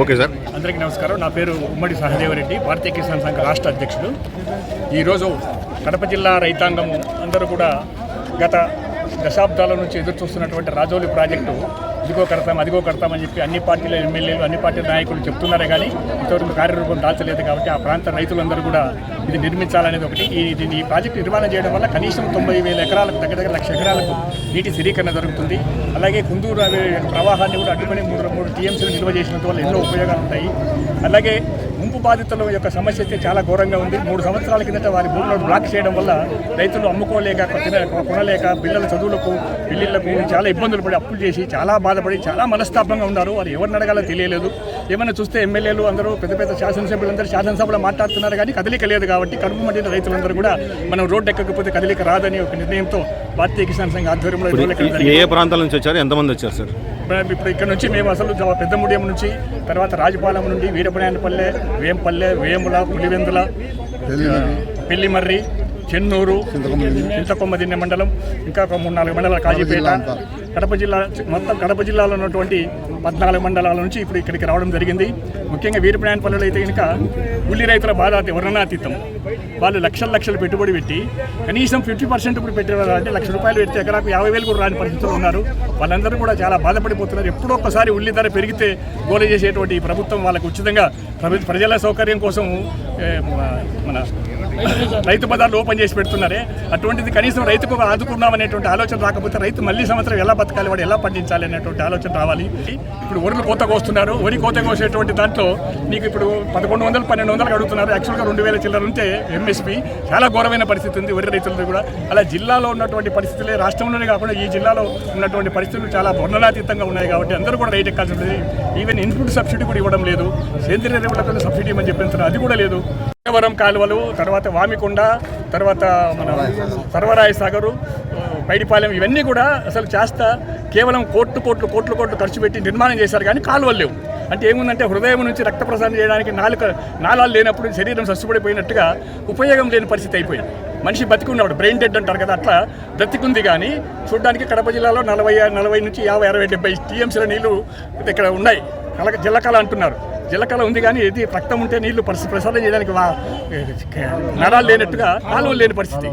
Okay sir, అందరికీ నమస్కారం. నా పేరు ఉమ్మడి సహదేవరెడ్డి, భారతీయ కిసాన్ సంఘ రాష్ట్ర అధ్యక్షుడు. ఈరోజు కడప జిల్లా రైతాంగం అందరూ కూడా గత దశాబ్దాల నుంచి ఎదురు చూస్తున్నటువంటి రాజౌలి ప్రాజెక్టు ఇదిగో కడతాం అదిగో కడతామని చెప్పి అన్ని పార్టీల ఎమ్మెల్యేలు అన్ని పార్టీల నాయకులు చెప్తున్నారే కానీ ఇంతవరకు కార్యరూపం దాల్చలేదు. కాబట్టి ఆ ప్రాంత రైతులందరూ కూడా ఇది నిర్మించాలనేది ఒకటి. ఈ ప్రాజెక్టు నిర్మాణం చేయడం వల్ల కనీసం 90,000 ఎకరాలకు దగ్గర 1,00,000 ఎకరాలకు నీటి స్థిరీకరణ జరుగుతుంది. అలాగే కుందూరు ప్రవాహాన్ని కూడా అడ్డుకొని 3 టీఎంసీలు నిల్వ చేసినందు వల్ల ఎన్నో ఉపయోగాలు ఉంటాయి. అలాగే ముంపు బాధితుల యొక్క సమస్య అయితే చాలా ఘోరంగా ఉంది. 3 సంవత్సరాల కిందట వారి భూములను బ్లాక్ చేయడం వల్ల రైతులు అమ్ముకోలేక కొనలేక పిల్లల చదువులకు పెళ్లిళ్లకు చాలా ఇబ్బందులు పడి అప్పులు చేసి చాలా బాధపడి చాలా మనస్తాపంగా ఉన్నారు. వారు ఎవరిని అడగాలో తెలియలేదు. ఏమైనా చూస్తే ఎమ్మెల్యేలు అందరూ పెద్ద శాసనసభ్యులందరూ శాసనసభలో మాట్లాడుతున్నారు కానీ కదలిక లేదు. కాబట్టి కడుపు మండిన రైతులందరూ కూడా మనం రోడ్డు ఎక్కకపోతే కదలిక రాదని ఒక నిర్ణయంతో భారతీయ కిసాన్ సంఘ ఆధ్వర్యంలో ఏ ప్రాంతాల నుంచి వచ్చారు, ఎంతమంది వచ్చారు సార్? ఇప్పుడు ఇక్కడ నుంచి మేము అసలు పెద్దముడియం నుంచి, తర్వాత రాజపాలెం నుండి వీరపనాయనపల్లె, వేంపల్లె, వేముల, పులివెందుల, పెళ్లిమర్రి, చెన్నూరు, చింతకొమ్మదిన్నె మండలం, ఇంకా 3-4 మండలాలు, కాజీపేట, కడప జిల్లా, మొత్తం కడప జిల్లాలో ఉన్నటువంటి 14 మండలాల నుంచి ఇప్పుడు ఇక్కడికి రావడం జరిగింది. ముఖ్యంగా వీరపనాయనపల్లెలో అయితే కనుక ఉల్లి రైతుల బాధ వర్ణనాతీతం. వాళ్ళు లక్షలు పెట్టుబడి పెట్టి కనీసం 50% ఇప్పుడు పెట్టేవారు. అంటే ₹1,00,000 పెడితే ఎకరాకు 50,000 కూడా రాని పరిస్థితులు ఉన్నారు. వాళ్ళందరూ కూడా చాలా బాధపడిపోతున్నారు. ఎప్పుడో ఒక్కసారి ఉల్లి ధర పెరిగితే గోల చేసేటువంటి ప్రభుత్వం వాళ్ళకు ఉచితంగా ప్రజల సౌకర్యం కోసం మన రైతు బజార్లు ఓపెన్ చేసి పెడుతున్నారే. అటువంటిది కనీసం రైతుకు ఆదుకున్నామనేటువంటి ఆలోచన రాకపోతే రైతు మళ్ళీ సంవత్సరం ఎలా బతకాలి, వాడు ఎలా పండించాలి అనేటువంటి ఆలోచన రావాలి. ఇప్పుడు వరులు కోత కోస్తున్నారు. వరి కోత కోసేటువంటి దాంట్లో నీకు ఇప్పుడు 1,100-1,200 అడుగుతున్నారు. యాక్చువల్గా 2,000 చిల్లర ఉంటే ఎంఎస్పీ. చాలా ఘోరమైన పరిస్థితి ఉంది వరి రైతులది కూడా. అలా జిల్లాలో ఉన్నటువంటి పరిస్థితులే రాష్ట్రంలోనే కాకుండా ఈ జిల్లాలో ఉన్నటువంటి పరిస్థితులు చాలా వర్ణనాతీతంగా ఉన్నాయి. కాబట్టి అందరూ కూడా రైట్ ఎక్కాల్సి ఉంటుంది. ఈవెన్ ఇన్పుట్ సబ్సిడీ కూడా ఇవ్వడం లేదు. సేంద్రియ ఎరువులతో సబ్సిడీ అని చెప్పించారు, అది కూడా లేదు. వరం కాలువలు, తర్వాత వామికొండ, తర్వాత మన సర్వరాయ సాగరు, పైడిపాలెం, ఇవన్నీ కూడా అసలు కేవలం కోట్లు ఖర్చు పెట్టి నిర్మాణం చేశారు కానీ కాలువలు లేవు. అంటే ఏముందంటే హృదయం నుంచి రక్త ప్రసారం చేయడానికి నాళాలు లేనప్పుడు శరీరం సస్సుపడిపోయినట్టుగా ఉపయోగం లేని పరిస్థితి అయిపోయింది. మనిషి బతికున్నాడు, బ్రెయిన్ డెడ్ అంటారు కదా, అట్లా బ్రతికుంది. కానీ చూడడానికి కడప జిల్లాలో 40 నుంచి 50, 60, 70 టీఎంసీల నీళ్లు ఇక్కడ ఉన్నాయి. జల్లకాల అంటున్నారు. జలకళ ఉంది కానీ ఇది రక్తం ఉంటే నీళ్లు ప్రసారం చేయడానికి నరాలు లేనట్టుగా కాలువలు లేని పరిస్థితి.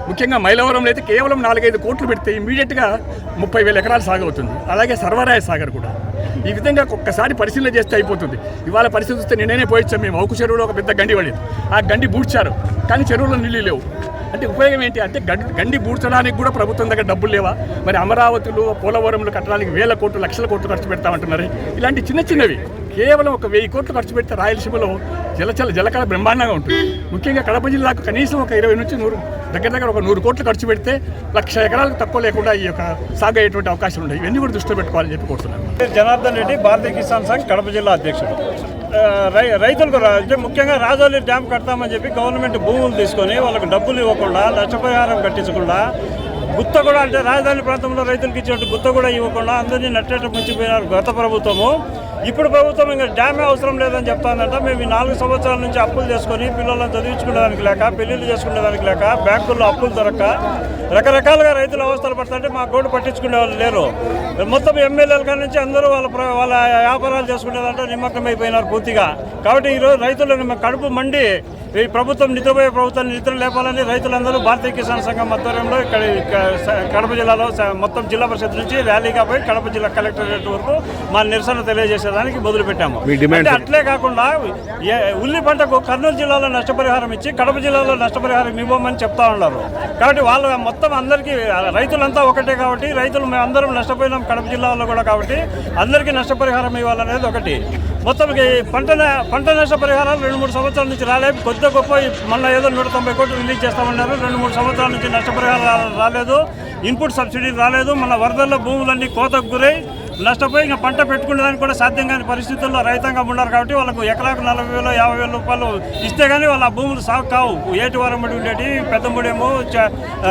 ముఖ్యంగా మైలవరంలో అయితే కేవలం 4-5 కోట్లు పెడితే ఇమీడియట్గా 30,000 ఎకరాలు సాగు అవుతుంది. అలాగే సర్వరాయ సాగర్ కూడా ఈ విధంగా ఒక్కసారి పరిశీలన చేస్తే అయిపోతుంది. ఇవాళ పరిస్థితి వస్తే నేనే పోయిచ్చాం. మేము అవుకు చెరువులో ఒక పెద్ద గండి పడింది. ఆ గండి బూడ్చారు కానీ చెరువులో నీళ్ళు లేవు. అంటే ఉపయోగం ఏంటి అంటే గండి బూడ్చడానికి కూడా ప్రభుత్వం దగ్గర డబ్బులు లేవా? మరి అమరావతిలో, పోలవరంలో కట్టడానికి 1,000 కోట్లు, 1,00,000 కోట్లు ఖర్చు పెడతామంటున్నారు. ఇలాంటి చిన్నవి కేవలం ఒక 1,000 కోట్లు ఖర్చు పెడితే రాయలసీమలో జలకళ బ్రహ్మాండంగా ఉంటుంది. ముఖ్యంగా కడప జిల్లాకు కనీసం ఒక 20 నుంచి 100 దగ్గర ఒక 100 కోట్లు ఖర్చు పెడితే 1,00,000 ఎకరాలకు తక్కువ లేకుండా ఈ యొక్క సాగు అయ్యేటువంటి అవకాశం ఉంటాయి. ఇవన్నీ కూడా దృష్టిలో పెట్టుకోవాలని చెప్పి కోరుతున్నాను. జనార్దన్ రెడ్డి, భారతీయ కిసాన్ సంఘ్ కడప జిల్లా అధ్యక్షుడు. రైతులకు అంటే ముఖ్యంగా రాజౌలి డ్యామ్ కడతామని చెప్పి గవర్నమెంట్ భూములు తీసుకొని వాళ్ళకి డబ్బులు ఇవ్వకుండా, నష్టపరిహారం కట్టించకుండా, గుత్త కూడా అంటే రాజధాని ప్రాంతంలో రైతులకు ఇచ్చినట్టు గుత్త కూడా ఇవ్వకుండా అందరినీ నట్టేట ముంచిపోయినారు గత ప్రభుత్వము. ఇప్పుడు ప్రభుత్వం ఇంకా డ్యామే అవసరం లేదని చెప్తానంట. మేము ఈ 4 సంవత్సరాల నుంచి అప్పులు చేసుకొని పిల్లలను చదివించుకునేదానికి లేక, పెళ్లిళ్ళు చేసుకునేదానికి లేక, బ్యాంకుల్లో అప్పులు దొరక్క రకరకాలుగా రైతులు అవస్థలు పడుతుంటే మా గోడు పట్టించుకునే వాళ్ళు లేరు. మొత్తం ఎమ్మెల్యేల కాడ నుంచి అందరూ వాళ్ళ వ్యాపారాలు చేసుకునేదంటే నిమగ్నమైపోయినారు పూర్తిగా. కాబట్టి ఈరోజు రైతులను కడుపు మండి ఈ ప్రభుత్వం నిద్రపోయే ప్రభుత్వాన్ని నిద్ర లేపాలని రైతులందరూ భారతీయ కిసాన్ సంఘం ఆధ్వర్యంలో ఇక్కడ కడప జిల్లాలో మొత్తం జిల్లా పరిషత్ నుంచి ర్యాలీగా పోయి కడప జిల్లా కలెక్టరేట్ వరకు మా నిరసన తెలియజేసేదానికి మొదలుపెట్టాము. అంటే అట్లే కాకుండా ఉల్లి పంటకు కర్నూలు జిల్లాలో నష్టపరిహారం ఇచ్చి కడప జిల్లాలో నష్టపరిహారం ఇవ్వమని చెప్తా ఉన్నారు. కాబట్టి వాళ్ళు మొత్తం అందరికీ రైతులంతా ఒకటే కాబట్టి రైతులు మేము అందరం నష్టపోయినాం కడప జిల్లాలో కూడా. కాబట్టి అందరికీ నష్టపరిహారం ఇవ్వాలనేది ఒకటి. మొత్తం పంట నష్టపరిహారాలు 2-3 సంవత్సరాల నుంచి రాలేదు. కొద్ది గొప్ప మొన్న ఏదో 190 కోట్లు రిలీజ్ చేస్తామన్నారు. 2-3 సంవత్సరాల నుంచి నష్టపరిహారం రాలేదు, ఇన్పుట్ సబ్సిడీ రాలేదు. మన వరదల్లో భూములన్నీ కోతకు గురై నష్టపోయి ఇంకా పంట పెట్టుకునేదానికి కూడా సాధ్యం కాని పరిస్థితుల్లో రైతాంగం ఉన్నారు. కాబట్టి వాళ్ళకు ఎకరాకు 40,000, 50,000 రూపాయలు ఇస్తే కానీ వాళ్ళ భూములు సాగు కావు. ఏటివారముడి ఉండేటి, పెద్దముడేమో,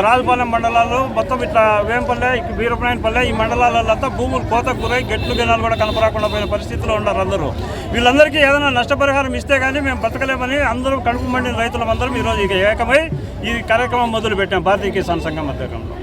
రాజపాలెం మండలాలు మొత్తం ఇట్లా వేంపల్లె, వీరపనాయనపల్లె ఈ మండలాలంతా భూములు కోతకు గురై గెట్లు గినాలు కూడా కనపరాకుండా పోయిన పరిస్థితిలో ఉన్నారు అందరూ. వీళ్ళందరికీ ఏదైనా నష్టపరిహారం ఇస్తే కానీ మేము బతకలేమని అందరూ కడుపు మండిన రైతులందరం ఈరోజు ఏకమై ఈ కార్యక్రమం మొదలుపెట్టాం భారతీయ కిసాన్ సంఘం ఆధ్వర్యంలో.